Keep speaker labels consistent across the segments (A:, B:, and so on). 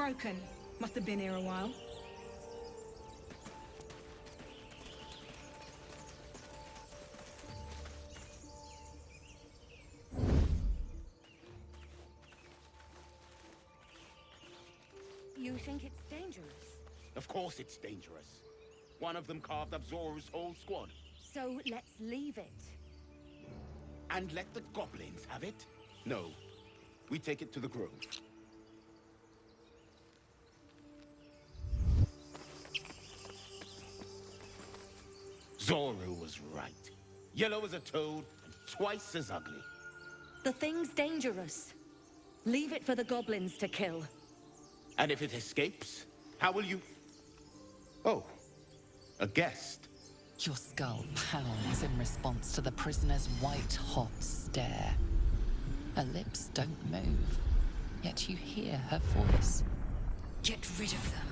A: broken. Must have been here a while.
B: You think it's dangerous?
C: Of course it's dangerous. One of them carved up Zoru's whole squad.
B: So let's leave it.
C: And let the goblins have it? No. We take it to the grove. Zoru was right. Yellow as a toad, and twice as ugly.
B: The thing's dangerous. Leave it for the goblins to kill.
C: And if it escapes, how will you... Oh, a guest.
D: Your skull pounds in response to the prisoner's white-hot stare. Her lips don't move, yet you hear her voice.
B: Get rid of them.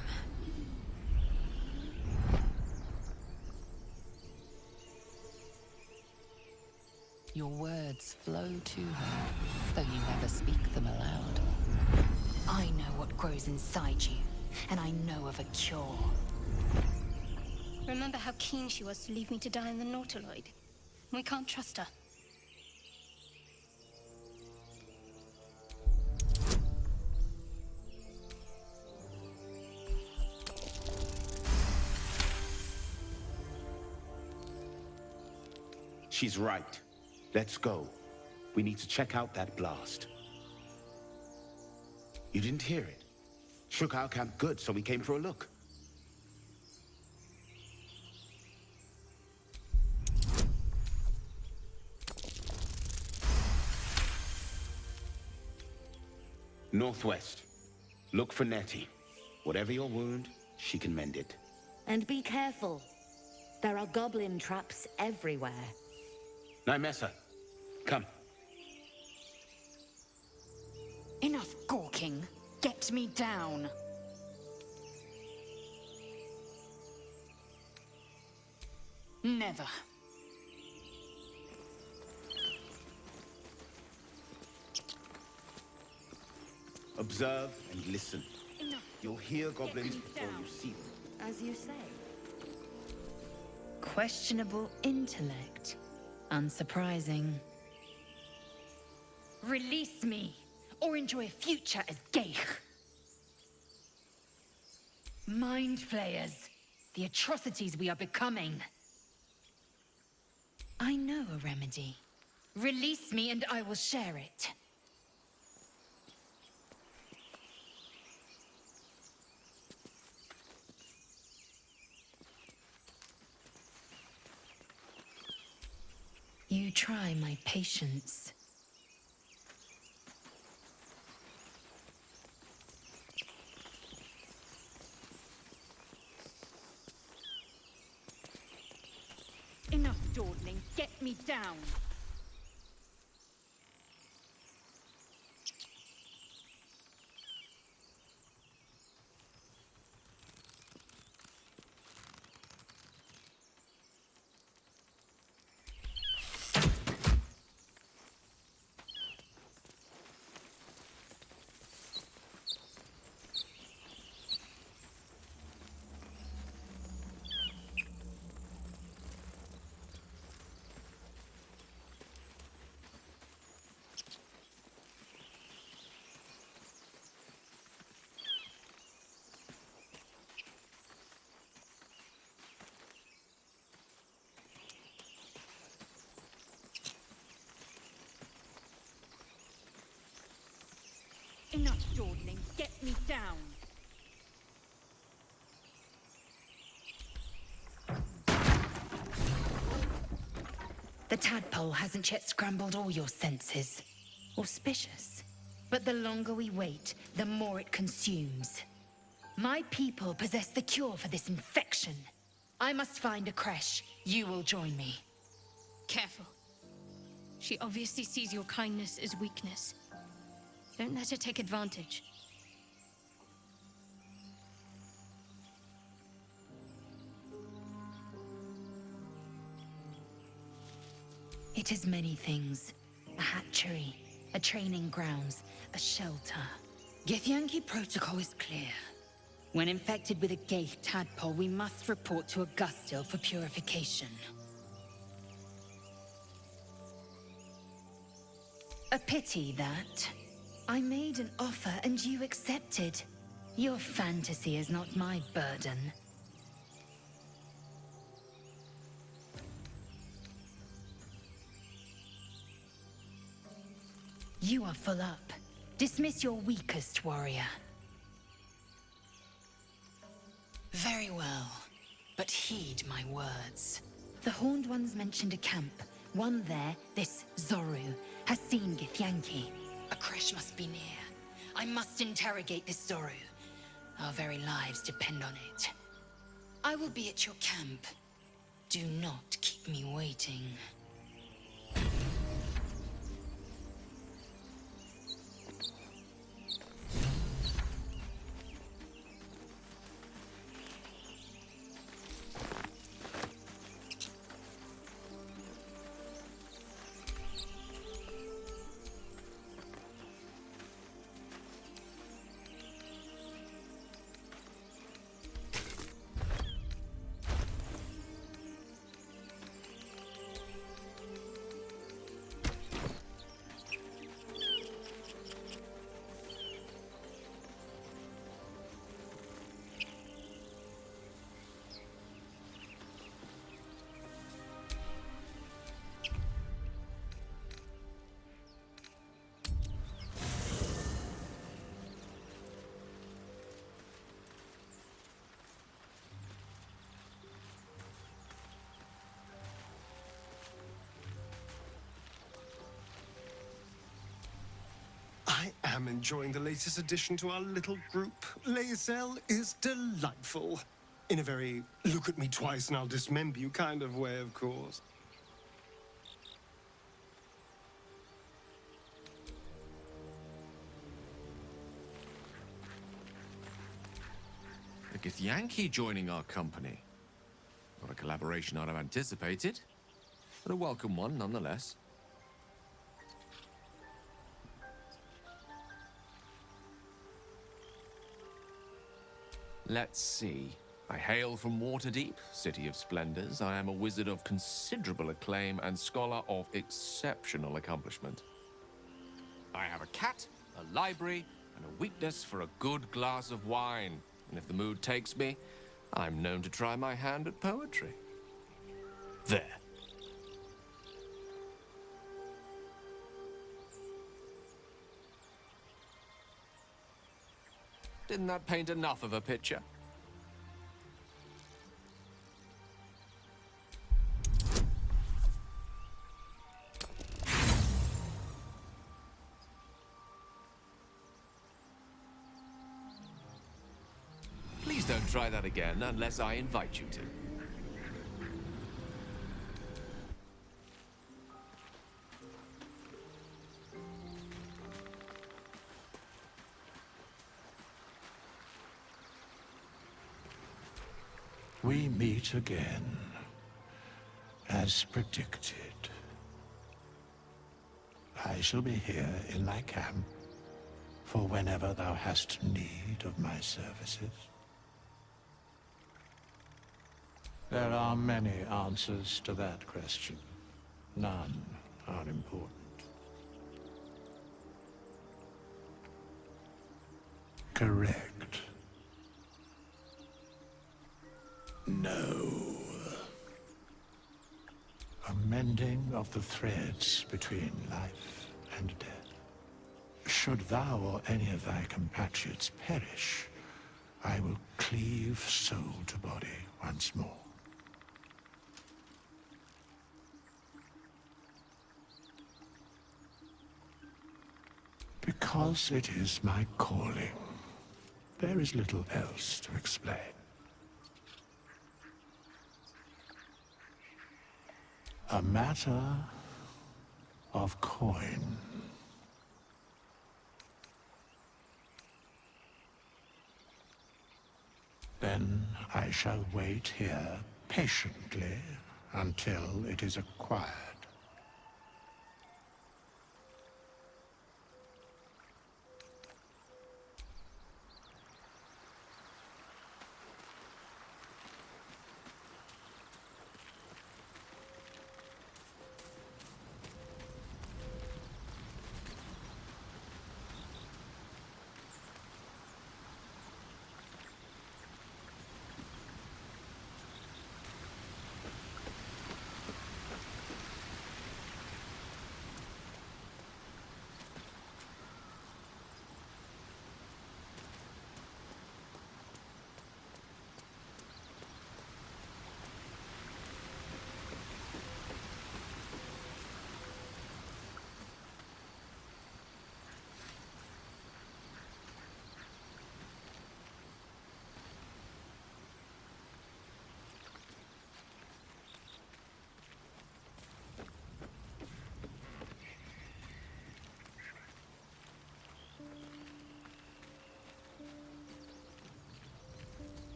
D: Your words flow to her, though you never speak them aloud.
E: I know what grows inside you, and I know of a cure.
F: Remember how keen she was to leave me to die in the Nautiloid? We can't trust her.
C: She's right. Let's go. We need to check out that blast. You didn't hear it? Shook our camp good, so we came for a look. Northwest. Look for Nettie. Whatever your wound, she can mend it.
B: And be careful. There are goblin traps everywhere.
C: Nymessa, come.
E: Enough gawking. Get me down. Never.
C: Observe and listen. You'll hear goblins before you see them.
B: As you say.
E: Questionable intellect. Unsurprising. Release me, or enjoy a future as Geich. Mind flayers. The atrocities we are becoming. I know a remedy. Release me and I will share it. You try my patience. Enough dawdling. Get me down. Enough dawdling. Get me down. The tadpole hasn't yet scrambled all your senses. Auspicious. But the longer we wait, the more it consumes. My people possess the cure for this infection. I must find a creche. You will join me.
F: Careful. She obviously sees your kindness as weakness. Don't let her take advantage.
E: It is many things. A hatchery, a training grounds, a shelter. Githyanki protocol is clear. When infected with a Gaith tadpole, we must report to Augustil for purification. A pity that. I made an offer and you accepted. Your fantasy is not my burden. You are full up. Dismiss your weakest warrior. Very well, but heed my words. The Horned Ones mentioned a camp. One there, this Zoru, has seen Githyanki. A crash must be near. I must interrogate this Zoru. Our very lives depend on it. I will be at your camp. Do not keep me waiting.
G: I am enjoying the latest addition to our little group. Lae'zel is delightful. In a very look at me twice and I'll dismember you kind of way, of course.
H: The Githyanki joining our company. Not a collaboration I'd have anticipated, but a welcome one nonetheless. Let's see. I hail from Waterdeep, City of Splendors. I am a wizard of considerable acclaim and scholar of exceptional accomplishment. I have a cat, a library, and a weakness for a good glass of wine. And if the mood takes me, I'm known to try my hand at poetry. There. Didn't that paint enough of a picture? Please don't try that again unless I invite you to.
I: We meet again, as predicted. I shall be here in thy camp, for whenever thou hast need of my services. There are many answers to that question. None are important. Correct. No. A mending of the threads between life and death. Should thou or any of thy compatriots perish, I will cleave soul to body once more. Because it is my calling, there is little else to explain. A matter of coin. Then I shall wait here patiently until it is acquired.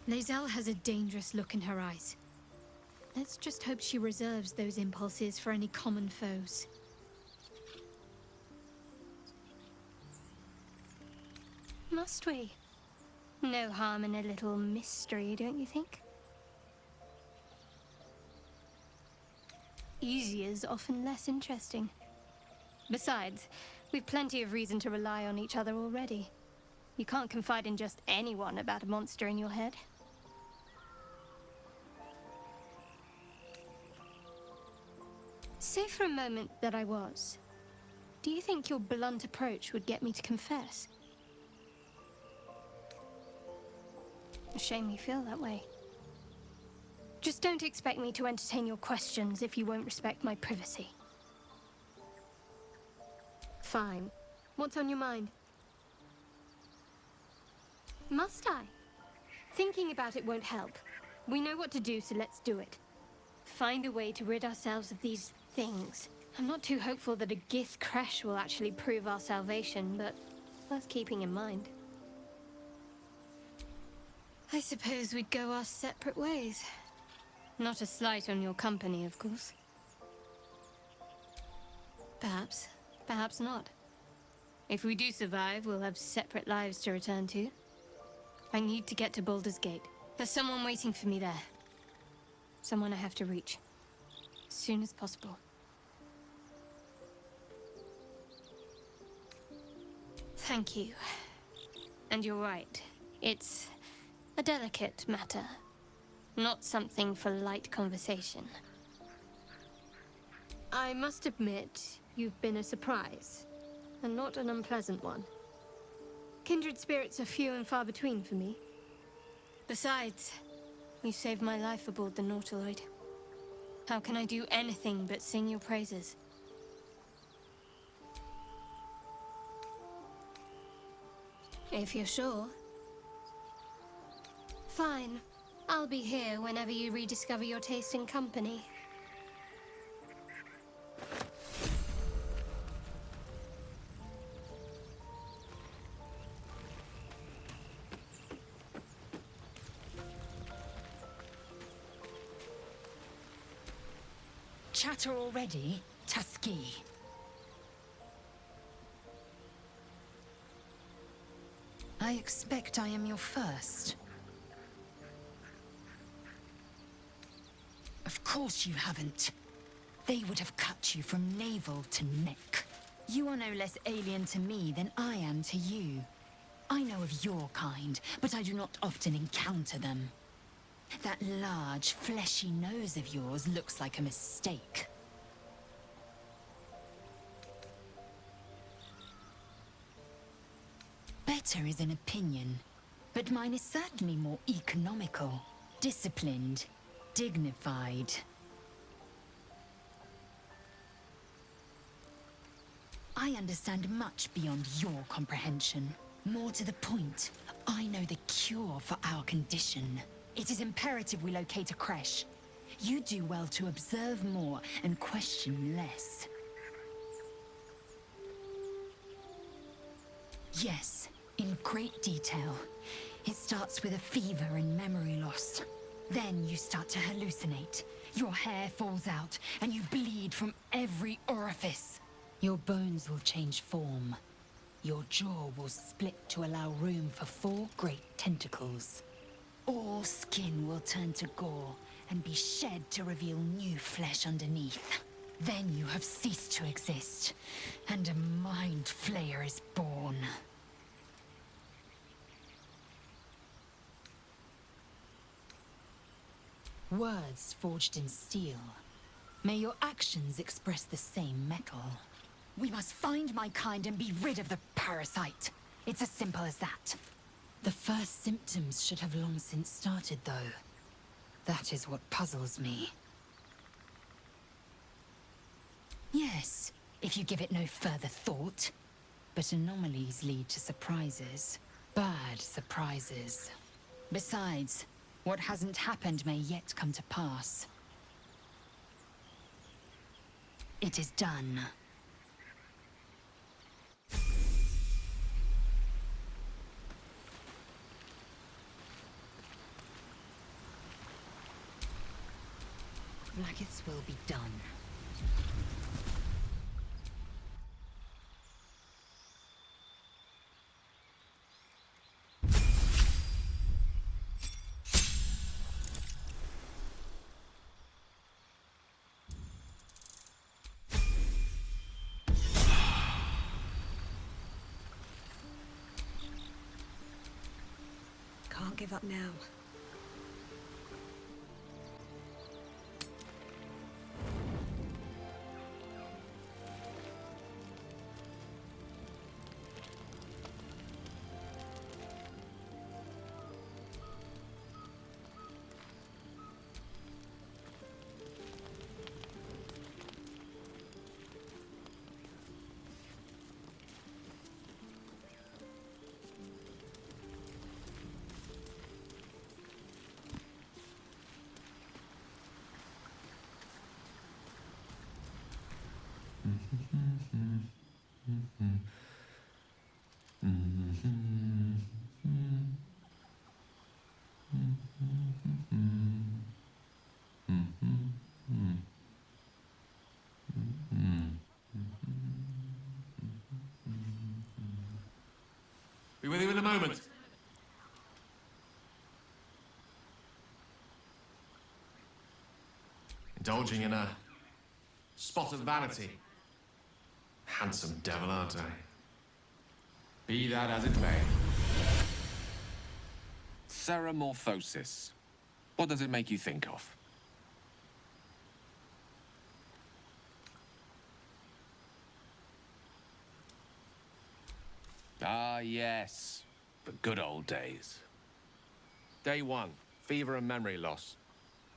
F: Lae'zel has a dangerous look in her eyes. Let's just hope she reserves those impulses for any common foes. Must we? No harm in a little mystery, don't you think? Easier's often less interesting. Besides, we've plenty of reason to rely on each other already. You can't confide in just anyone about a monster in your head. Say for a moment that I was. Do you think your blunt approach would get me to confess? A shame you feel that way. Just don't expect me to entertain your questions if you won't respect my privacy. Fine. What's on your mind? Must I? Thinking about it won't help. We know what to do, so let's do it. Find a way to rid ourselves of these things. I'm not too hopeful that a Gith crash will actually prove our salvation, but worth keeping in mind. I suppose we'd go our separate ways. Not a slight on your company, of course. Perhaps. Perhaps not. If we do survive, we'll have separate lives to return to. I need to get to Baldur's Gate. There's someone waiting for me there. Someone I have to reach. As soon as possible. Thank you. And you're right. It's a delicate matter. Not something for light conversation. I must admit, you've been a surprise. And not an unpleasant one. Kindred spirits are few and far between for me. Besides, you saved my life aboard the Nautiloid. How can I do anything but sing your praises? If you're sure. Fine. I'll be here whenever you rediscover your taste in company.
E: Chatter already? Tuskegee. I expect I am your first. Of course you haven't. They would have cut you from navel to neck. You are no less alien to me than I am to you. I know of your kind, but I do not often encounter them. That large, fleshy nose of yours looks like a mistake. Better is an opinion, but mine is certainly more economical, disciplined, dignified. I understand much beyond your comprehension. More to the point, I know the cure for our condition. It is imperative we locate a creche. You do well to observe more and question less. Yes, in great detail. It starts with a fever and memory loss. Then you start to hallucinate. Your hair falls out, and you bleed from every orifice. Your bones will change form. Your jaw will split to allow room for 4 great tentacles. All skin will turn to gore and be shed to reveal new flesh underneath. Then you have ceased to exist, and a mind flayer is born. Words forged in steel. May your actions express the same metal. We must find my kind and be rid of the parasite. It's as simple as that. The first symptoms should have long since started, though. That is what puzzles me. Yes, if you give it no further thought. But anomalies lead to surprises. Bad surprises. Besides, what hasn't happened may yet come to pass. It is done.
B: Blacketh's will be done.
A: Can't give up now.
H: Be with you in a moment. Indulging in a spot of vanity. Handsome devil, aren't I? Be that as it may.
C: Ceramorphosis. What does it make you think of? Ah, yes. The good old days.
H: Day 1, fever and memory loss.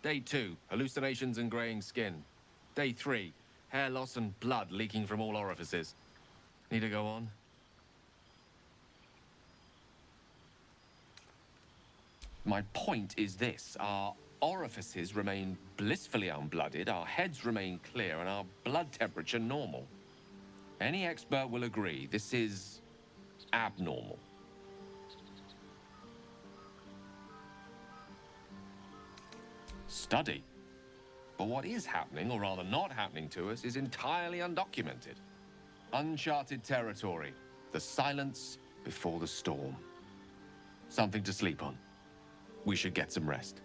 H: Day 2, hallucinations and graying skin. Day 3, hair loss and blood leaking from all orifices. Need to go on? My point is this. Our orifices remain blissfully unblooded, our heads remain clear, and our blood temperature normal. Any expert will agree this is abnormal. Study. But what is happening, or rather not happening to us, is entirely undocumented. Uncharted territory. The silence before the storm. Something to sleep on. We should get some rest.